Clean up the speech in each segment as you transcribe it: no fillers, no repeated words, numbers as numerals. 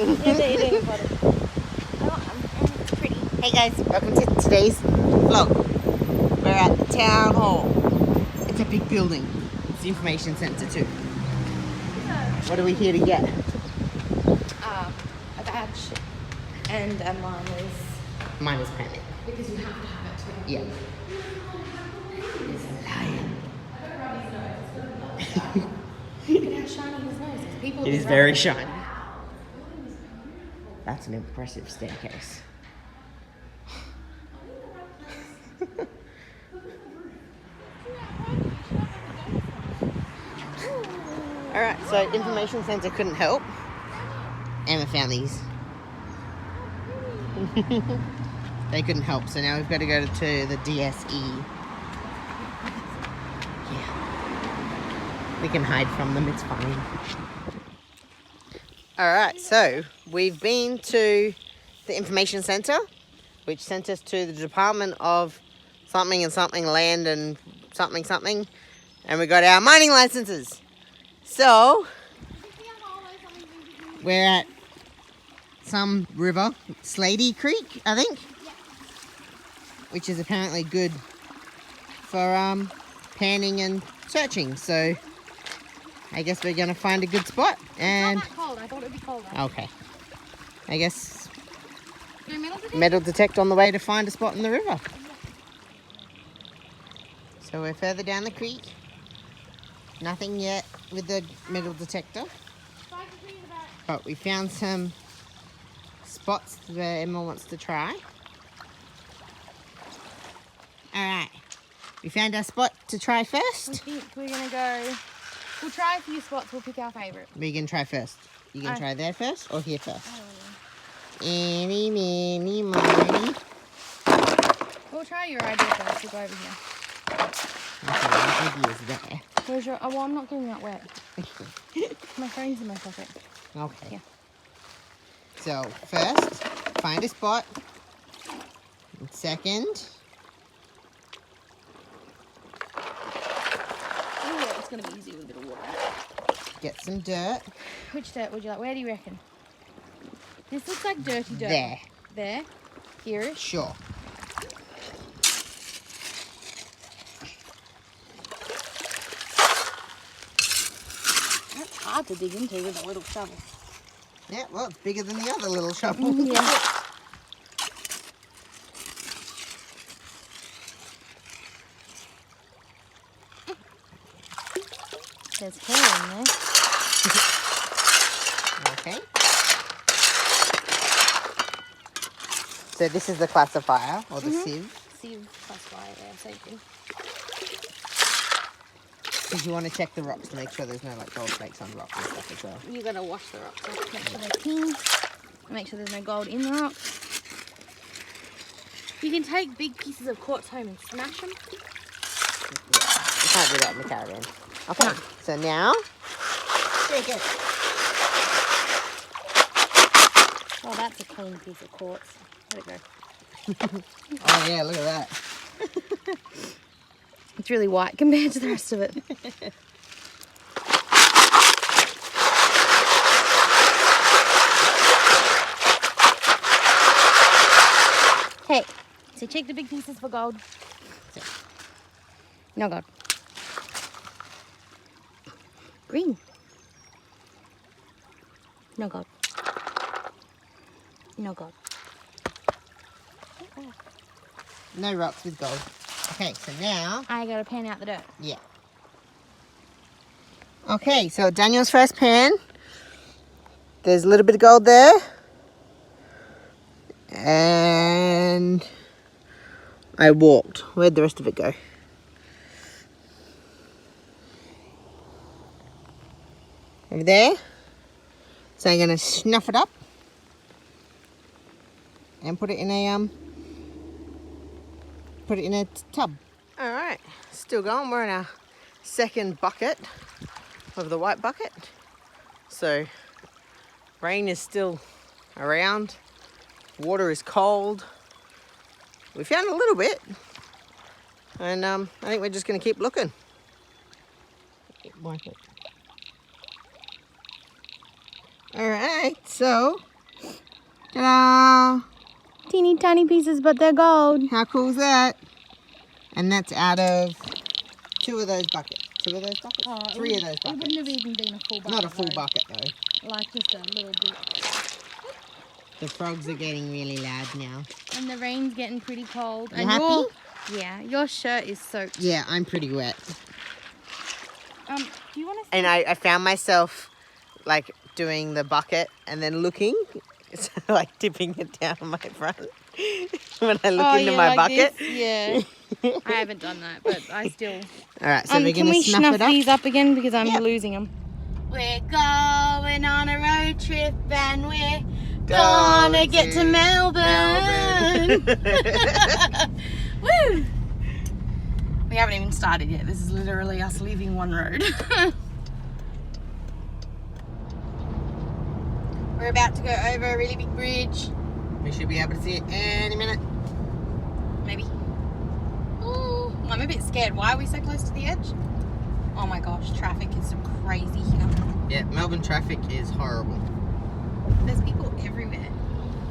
Yeah, they're eating a bottle. It's pretty. Hey guys, welcome to today's vlog. We're at the town hall. It's a big building. It's the information centre too. What are we here to get? A badge and a Miners permit. because you have to have it too. Yeah. There's a lion. Look at how shiny his nose is. People It is very shiny. That's an impressive staircase. Alright, so information centre couldn't help. Emma found these. They couldn't help, so now we've got to go to the DSE. Yeah. We can hide from them, it's fine. Alright, so we've been to the information centre, which sent us to the Department of something and something, land and something something, and we got our mining licenses. So, we're at some river, Slady Creek, I think, which is apparently good for panning and searching. So, I guess we're going to find a good spot. And It's not that cold. I thought it would be colder. okay, I guess Go metal detector? metal detect on the way to find a spot in the river. So we're further down the creek. Nothing yet with the metal detector. But we found some spots that Emma wants to try. Alright. We found our spot to try I first. think we're going to go... We'll try a few spots. We'll pick our favourite. We can try first. You can try there first or here first? I don't know. Eeny, meeny, miny. We'll try your idea first. We'll go over here. Okay, my idea's there. Where's your... Oh, well, I'm not getting that wet. My phone's in my pocket. Okay. Yeah. So, first, find a spot. And second, Oh, yeah, it's going to be easy with a bit of water. get some dirt. Which dirt would you like? Where do you reckon? This looks like dirty dirt. There. There? Here-ish? Sure. That's hard to dig into with a little shovel. Yeah, well, it's bigger than the other little shovel. Yeah. There's hair in there. Okay. So this is the classifier, or the sieve. Sieve plus wire, yeah, same thing. Because you want to check the rocks to make sure there's no like gold flakes on rocks and stuff as well. You gotta wash the rocks off, make sure they're clean, make sure there's no gold in the rocks. You can take big pieces of quartz home and smash them. Yeah, you can't do that in the caravan. Okay, so now, shake it. Oh, that's a clean piece of quartz. Let it go. Oh yeah, look at that. It's really white compared to the rest of it. Hey, so check the big pieces for gold. No gold. Green. No gold. No gold. No rocks with gold. Okay, so now, I gotta pan out the dirt. yeah. Okay, so Daniel's first pan. There's a little bit of gold there. And I walked. Where'd the rest of it go? Over there. So I'm gonna snuff it up and put it in a tub. All right, still going. We're in our second bucket of the white bucket. So rain is still around. Water is cold. We found a little bit, and I think we're just going to keep looking. All right, so Ta-da! Teeny tiny pieces, but they're gold. How cool is that? And that's out of 2 of those buckets. 2 of those buckets? Oh, 3 of those buckets. It wouldn't have even been a full bucket. Not a full though. bucket though. Like just a little bit. The frogs are getting really loud now. And the rain's getting pretty cold. You happy? Yeah, your shirt is soaked. Yeah, I'm pretty wet. Do you want to? And I found myself like doing the bucket and then looking, so, like dipping it down on my front when I look into my like bucket. This? Yeah. I haven't done that, but I still. All right, so we're can gonna we snuff it up. these up again because I'm Yep. losing them. We're going on a road trip and we're Gonna get to Melbourne. Woo! We haven't even started yet. This is literally us leaving one road. We're about to go over a really big bridge. We should be able to see it any minute. Maybe. Ooh, I'm a bit scared. Why are we so close to the edge? Oh my gosh, traffic is so crazy here. Yeah, Melbourne traffic is horrible. There's people everywhere.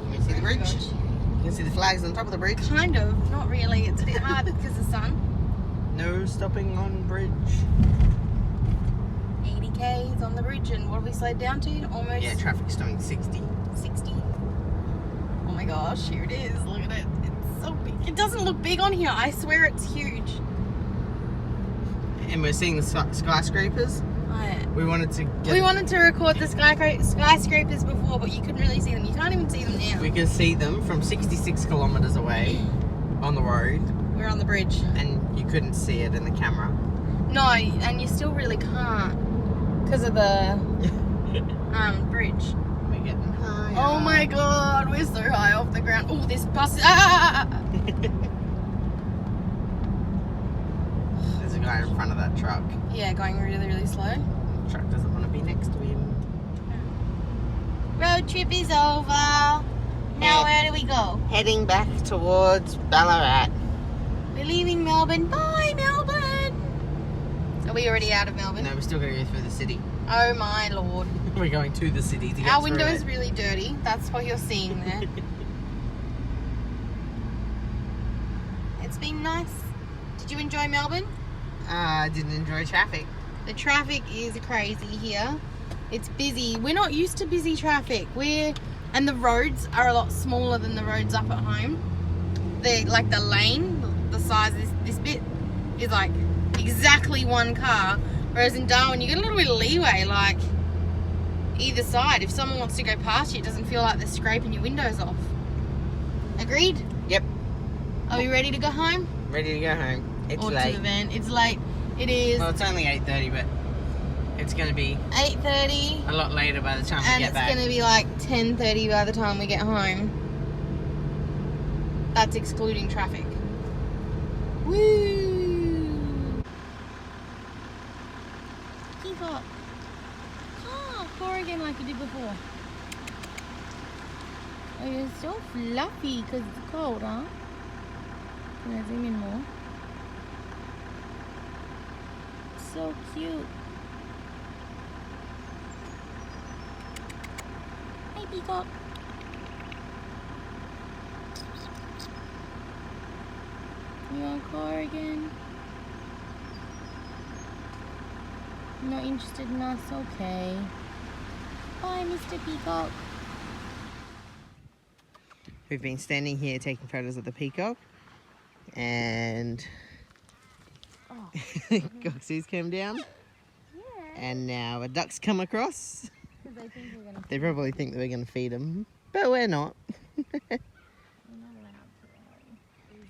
Can you see the bridge? gosh. You can see the flags on top of the bridge. Kind of, not really. It's a bit hard because of the sun. No stopping on bridge. 80 k's on the bridge, and what have we slowed down to? Almost Yeah, traffic's doing 60. 60. Oh my gosh, here it is. Look at it. It's so big. It doesn't look big on here. I swear it's huge. And we're seeing the skyscrapers. We wanted to record the skyscrapers before, but you couldn't really see them. You can't even see them now. We can see them from 66 kilometres away on the road, We're on the bridge. and you couldn't see it in the camera. No, and you still really can't because of the bridge. We're getting high. Oh my god, we're so high off the ground. Oh, this bus. Ah! There's a guy in front of that truck. Yeah, going really, really slow. The truck doesn't want to be next to him. Road trip is over. Now where do we go? Heading back towards Ballarat. We're leaving Melbourne. Bye, Melbourne. Are we already out of Melbourne? No, we're still going to go through the city. Oh my lord. We're going to the city to get Our through window it. is really dirty. That's what you're seeing there. It's been nice. Did you enjoy Melbourne? I didn't enjoy traffic. The traffic is crazy here. It's busy. We're not used to busy traffic. And the roads are a lot smaller than the roads up at home. Like the lane, the size of this bit is like exactly one car. Whereas in Darwin, you get a little bit of leeway, like either side. If someone wants to go past you, it doesn't feel like they're scraping your windows off. Agreed? Yep. Are we ready to go home? Ready to go home. It's Or late. to the van? It's late. It is Well, it's only 8:30, but it's going to be 8:30. a lot later by the time we And get it's back. going to be like 10:30 by the time we get home. That's excluding traffic. Woo! Peacock. Oh, pour again like you did before. Oh, you're so fluffy because it's cold, huh? Can I zoom in more? So cute. Hey, Peacock. You want car again? Not interested in us? Okay. Bye, Mr. Peacock. We've been standing here taking photos of the peacock, and Oh. Goxie's come down, Yeah. and now a duck's come across. Because I think we're going to... They probably think that we're going to feed them, but we're not.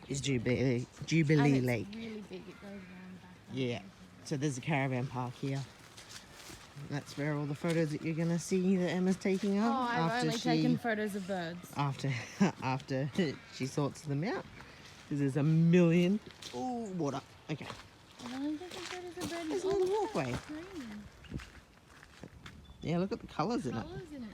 It's Jubilee Lake. Really big. It goes around back. Yeah. So there's a caravan park here. That's where all the photos that you're going to see that Emma's taking Oh, of I've only taken photos of birds. after she sorts them out. Because there's a million. Oh, water. Okay. I've only taken photos of birds. There's a little walkway. Green. Yeah, look at the colours in it. Colours in it.